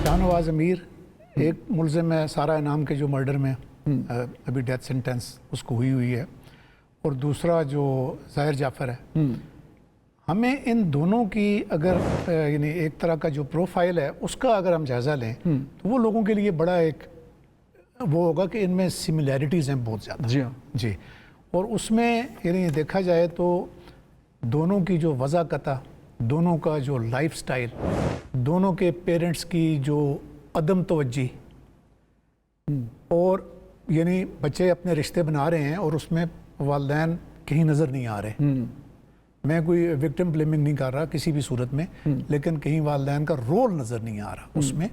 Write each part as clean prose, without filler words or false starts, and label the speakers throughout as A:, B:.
A: शाहनवाज अमीर एक मुलजिम है सारा इनाम के जो मर्डर में अभी डेथ सेंटेंस उसको हुई है, और दूसरा जो ज़ाहिर जाफ़र है। हमें इन दोनों की अगर यानी एक तरह का जो प्रोफाइल है उसका अगर हम जायज़ा लें तो वो लोगों के लिए बड़ा एक वो होगा कि इनमें सिमिलैरिटीज़ हैं बहुत ज़्यादा।
B: जी हाँ
A: जी, और उसमें यानी देखा जाए तो दोनों की जो वज़ाक़ता, दोनों का जो लाइफस्टाइल, दोनों के पेरेंट्स की जो अदम तवज्जी, और यानी बच्चे अपने रिश्ते बना रहे हैं और उसमें वालिदैन कहीं नज़र नहीं आ रहे। मैं कोई विक्टिम ब्लेमिंग नहीं कर रहा किसी भी सूरत में, लेकिन कहीं वालिदैन का रोल नज़र नहीं आ रहा उसमें।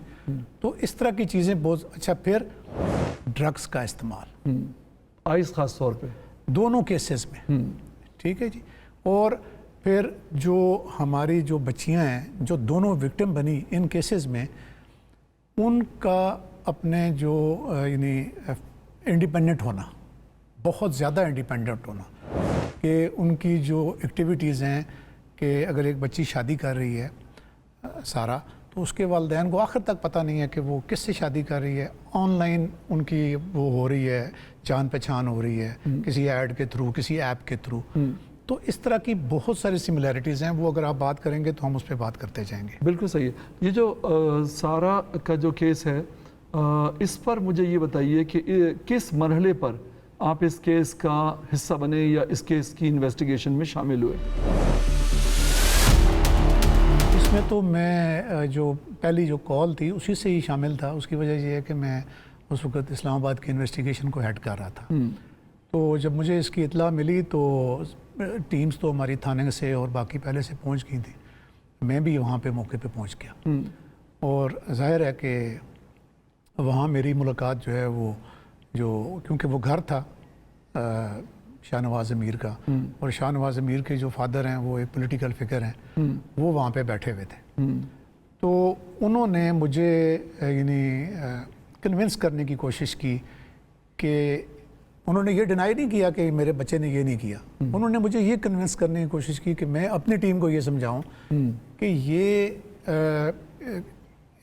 A: तो इस तरह की चीज़ें बहुत अच्छा। फिर ड्रग्स का इस्तेमाल
B: आइस ख़ास तौर पे
A: दोनों केसेस में, ठीक है जी। और फिर जो हमारी जो बच्चियां हैं जो दोनों विक्टिम बनी इन केसेस में, उनका अपने जो यानी इंडिपेंडेंट होना, बहुत ज़्यादा इंडिपेंडेंट होना, कि उनकी जो एक्टिविटीज़ हैं कि अगर एक बच्ची शादी कर रही है सारा, तो उसके वालिदैन को आखिर तक पता नहीं है कि वो किससे शादी कर रही है। ऑनलाइन उनकी वो हो रही है, जान पहचान हो रही है किसी ऐड के थ्रू, किसी ऐप के थ्रू। तो इस तरह की बहुत सारी सिमिलैरिटीज़ हैं, वो अगर आप बात करेंगे तो हम उस पर बात करते जाएंगे।
B: बिल्कुल सही है। ये जो सारा का जो केस है, इस पर मुझे ये बताइए कि किस मरहले पर आप इस केस का हिस्सा बने या इस केस की इन्वेस्टिगेशन में शामिल हुए?
A: इसमें तो मैं जो पहली जो कॉल थी उसी से ही शामिल था। उसकी वजह ये है कि मैं उस वक़्त इस्लामाबाद की इन्वेस्टिगेशन को हेड कर रहा था। तो जब मुझे इसकी इत्ला मिली तो टीम्स तो हमारी थाने से और बाकी पहले से पहुंच गई थी। मैं भी वहाँ पे मौके पे पहुंच गया, और ज़ाहिर है कि वहाँ मेरी मुलाकात जो है वो जो क्योंकि वो घर था शाहनवाज अमीर का, और शाहनवाज अमीर के जो फादर हैं वो एक पॉलिटिकल फिगर हैं, वो वहाँ पे बैठे हुए थे। तो उन्होंने मुझे यानी कन्विंस करने की कोशिश की कि उन्होंने ये डिनाई नहीं किया कि मेरे बच्चे ने ये नहीं किया। उन्होंने मुझे ये कन्विंस करने की कोशिश की कि मैं अपनी टीम को ये समझाऊं कि ये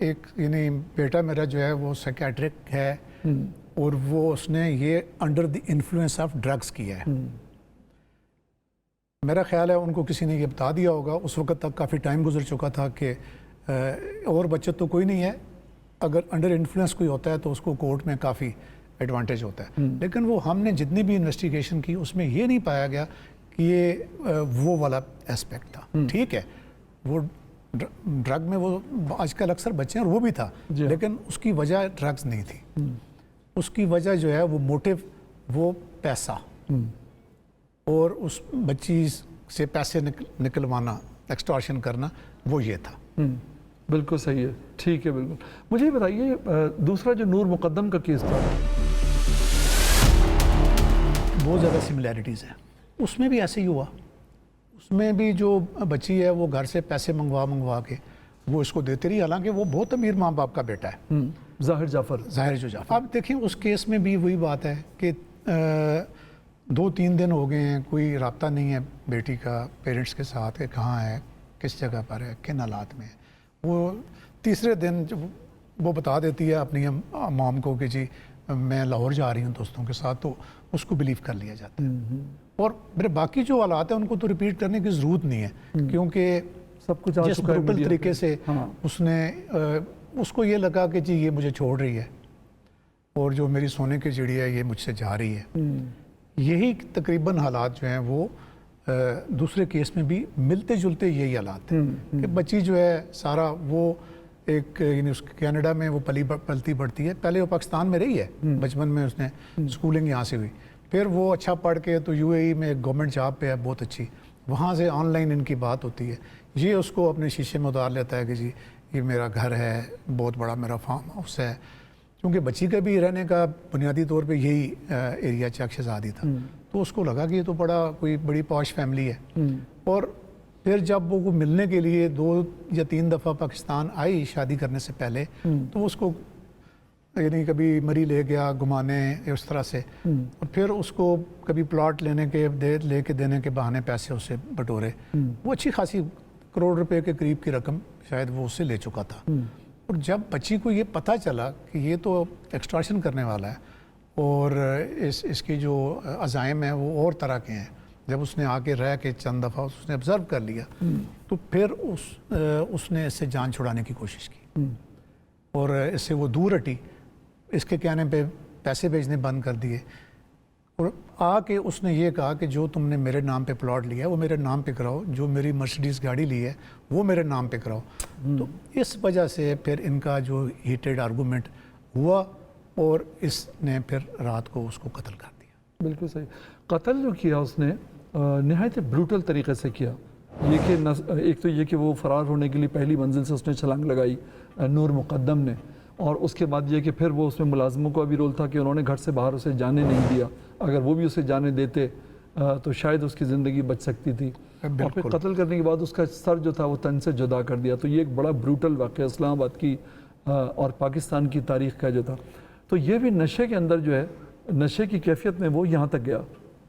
A: एक यानी बेटा मेरा जो है वो साइकियाट्रिक है, और वो उसने ये under the influence of drugs किया है। मेरा ख्याल है उनको किसी ने ये बता दिया होगा। उस वक्त तक काफ़ी टाइम गुजर चुका था कि और बच्चे तो कोई नहीं है, अगर अंडर इन्फ्लुएंस कोई होता है तो उसको कोर्ट में काफ़ी एडवांटेज होता है। लेकिन वो हमने जितनी भी इन्वेस्टिगेशन की उसमें ये नहीं पाया गया कि ये वो वाला एस्पेक्ट था। ठीक है, वो ड्रग में वो आजकल अक्सर बच्चे हैं और वो भी था, लेकिन उसकी वजह ड्रग्स नहीं थी। उसकी वजह जो है वो मोटिव, वो पैसा, और उस बच्ची से पैसे निकलवाना, एक्सटॉर्शन करना, वो ये था।
B: बिल्कुल सही है, ठीक है। बिल्कुल। मुझे ये बताइए, दूसरा जो नूर मुकद्दम का केस था,
A: बहुत ज़्यादा सिमिलैरिटीज़ हैं। उसमें भी ऐसे ही हुआ। उसमें भी जो बच्ची है वो घर से पैसे मंगवा के वो इसको देती रही, हालांकि वो बहुत अमीर माँ बाप का बेटा है,
B: ज़ाहिर जाफ़र।
A: अब देखिए उस केस में भी वही बात है कि 2-3 दिन हो गए हैं, कोई राब्ता नहीं है बेटी का पेरेंट्स के साथ कि कहाँ है, किस जगह पर है, किन हालात में है। वो तीसरे दिन जब वो बता देती है अपनी मॉम को कि जी मैं लाहौर जा रही हूँ दोस्तों के साथ, तो उसको बिलीव कर लिया जाता है। और मेरे बाकी जो हालात हैं उनको तो रिपीट करने की ज़रूरत नहीं है, क्योंकि
B: सब कुछ
A: जिस ब्रूटल तरीके से उसने उसको ये लगा कि जी ये मुझे छोड़ रही है और जो मेरी सोने की चिड़िया है ये मुझसे जा रही है। यही तकरीबन हालात जो हैं वो दूसरे केस में भी मिलते जुलते यही हालात थे कि बच्ची जो है सारा वो एक यानी उस कनाडा में वो पलती बढ़ती है। पहले वो पाकिस्तान में रही है, बचपन में उसने स्कूलिंग यहाँ से हुई, फिर वो अच्छा पढ़ के तो यूएई में एक गवर्नमेंट जॉब पे है बहुत अच्छी, वहाँ से ऑनलाइन इनकी बात होती है। ये उसको अपने शीशे में उतार लेता है कि जी ये मेरा घर है, बहुत बड़ा मेरा फार्म हाउस है, क्योंकि बच्ची का भी रहने का बुनियादी तौर पे यही एरिया चक शहजादी था। तो उसको लगा कि ये तो कोई बड़ी पॉश फैमिली है। और फिर जब वो मिलने के लिए 2 या 3 दफ़ा पाकिस्तान आई शादी करने से पहले, तो उसको यानी कभी मरी ले गया घुमाने उस तरह से, और फिर उसको कभी प्लॉट लेके देने के बहाने पैसे उससे बटोरे। वो अच्छी खासी करोड़ रुपए के करीब की रकम शायद वो उससे ले चुका था। اور جب بچی کو یہ پتہ چلا کہ یہ تو ایکسٹارشن کرنے والا ہے اور اس کے جو عزائم ہیں وہ اور طرح کے ہیں، جب اس نے آ کے رہ کے چند دفعہ اس نے آبزرو کر لیا تو پھر اس نے اس سے جان چھڑانے کی کوشش کی اور اس سے وہ دور ہٹی، اس کے کہنے پہ پیسے بھیجنے بند کر دیے اور آ کے اس نے یہ کہا کہ جو تم نے میرے نام پہ پلاٹ لیا ہے وہ میرے نام پہ کراؤ، جو میری مرسیڈیز گاڑی لی ہے وہ میرے نام پہ کراؤ۔ تو اس وجہ سے پھر ان کا جو ہیٹڈ آرگومنٹ ہوا اور اس نے پھر رات کو اس کو قتل کر دیا۔
B: بالکل صحیح۔ قتل جو کیا اس نے نہایت بروٹل طریقے سے کیا، یہ کہ ایک تو یہ کہ وہ فرار ہونے کے لیے پہلی منزل سے اس نے چھلانگ لگائی نور مقدم نے، اور اس کے بعد یہ کہ پھر وہ اس میں ملازموں کا بھی رول تھا کہ انہوں نے گھر سے باہر اسے جانے نہیں دیا، اگر وہ بھی اسے جانے دیتے تو شاید اس کی زندگی بچ سکتی تھی، اور پھر قتل کرنے کے بعد اس کا سر جو تھا وہ تن سے جدا کر دیا۔ تو یہ ایک بڑا بروٹل واقعہ اسلام آباد کی اور پاکستان کی تاریخ کا جو تھا۔ تو یہ بھی نشے کے اندر جو ہے، نشے کی کیفیت میں وہ یہاں تک گیا۔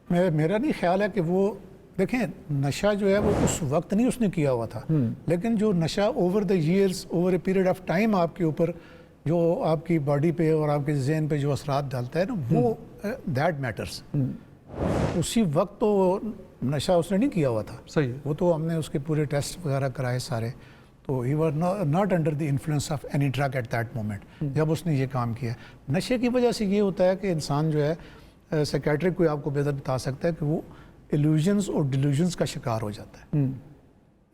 A: میرا نہیں خیال ہے کہ وہ دیکھیں نشہ جو ہے وہ اس وقت نہیں اس نے کیا ہوا تھا، لیکن جو نشہ over the years over a period of time آپ کے اوپر جو آپ کی باڈی پہ اور آپ کے ذہن پہ جو اثرات ڈالتا ہے نا وہ دیٹ میٹرز۔ اسی وقت تو نشہ اس نے نہیں کیا ہوا تھا،
B: صحیح،
A: وہ تو ہم نے اس کے پورے ٹیسٹ وغیرہ کرائے سارے، تو he was not under the influence of any drug at that moment جب اس نے یہ کام کیا۔ نشے کی وجہ سے یہ ہوتا ہے کہ انسان جو ہے سائیکیٹرک کوئی آپ کو بہتر بتا سکتا ہے کہ وہ ایلیوژنز اور ڈیلیوژنز کا شکار ہو جاتا ہے۔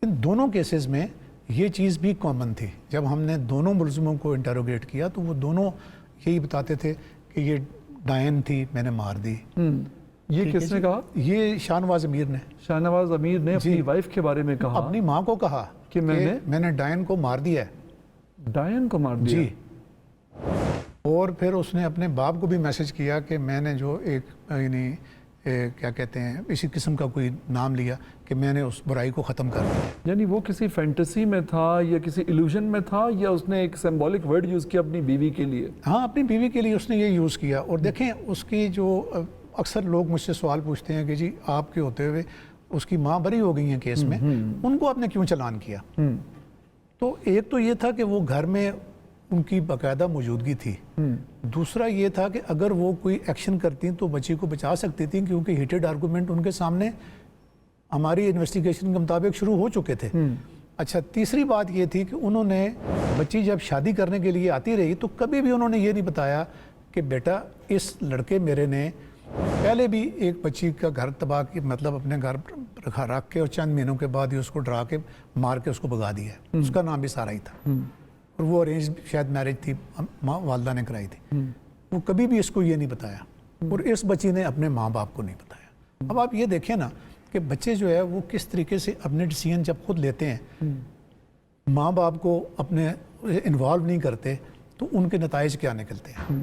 A: ان دونوں کیسز میں یہ چیز بھی کامن تھی۔ جب ہم نے دونوں ملزموں کو انٹروگیٹ کیا تو وہ دونوں یہی بتاتے تھے کہ یہ ڈائن تھی، میں نے مار دی۔
B: یہ کس نے کہا؟
A: یہ شاہ نواز امیر نے،
B: شاہ نواز امیر نے اپنی وائف کے بارے میں کہا،
A: اپنی ماں کو کہا
B: کہ
A: میں نے ڈائن کو مار دیا ہے۔
B: ڈائن کو مار دیا؟
A: جی، اور پھر اس نے اپنے باپ کو بھی میسج کیا کہ میں نے جو ایک یعنی کیا کہتے ہیں اسی قسم کا کوئی نام لیا کہ میں نے اس برائی کو ختم کر دیا۔
B: یعنی وہ کسی فینٹیسی میں تھا یا کسی ایلیوژن میں تھا، یا اس نے ایک سمبولک ورڈ یوز کیا اپنی بیوی کے لیے؟
A: ہاں، اپنی بیوی کے لیے اس نے یہ یوز کیا۔ اور دیکھیں اس کی جو اکثر لوگ مجھ سے سوال پوچھتے ہیں کہ جی آپ کے ہوتے ہوئے اس کی ماں بری ہو گئی ہیں کیس میں، ان کو آپ نے کیوں چلان کیا؟ تو ایک تو یہ تھا کہ وہ گھر میں ان کی باقاعدہ موجودگی تھی، دوسرا یہ تھا کہ اگر وہ کوئی ایکشن کرتی تو بچی کو بچا سکتی تھیں، کیونکہ ہیٹڈ آرگومنٹ ان کے سامنے ہماری انویسٹیگیشن کے مطابق شروع ہو چکے تھے۔ اچھا، تیسری بات یہ تھی کہ انہوں نے بچی جب شادی کرنے کے لیے آتی رہی تو کبھی بھی انہوں نے یہ نہیں بتایا کہ بیٹا اس لڑکے میرے نے پہلے بھی ایک بچی کا گھر تباہ کی، مطلب اپنے گھر رکھ کے اور چند مہینوں کے بعد ہی اس کو ڈرا کے مار کے اس کو بھگا دیا ہے۔ اس کا نام بھی سارا ہی تھا اور وہ ارینج شاید میرج تھی، والدہ نے کرائی تھی۔ وہ کبھی بھی اس کو یہ نہیں بتایا اور اس بچی نے اپنے ماں باپ کو نہیں بتایا۔ اب آپ یہ دیکھیں نا کہ بچے جو ہے وہ کس طریقے سے اپنے ڈیسیژن جب خود لیتے ہیں، ماں باپ کو اپنے انوالو نہیں کرتے تو ان کے نتائج کیا نکلتے ہیں۔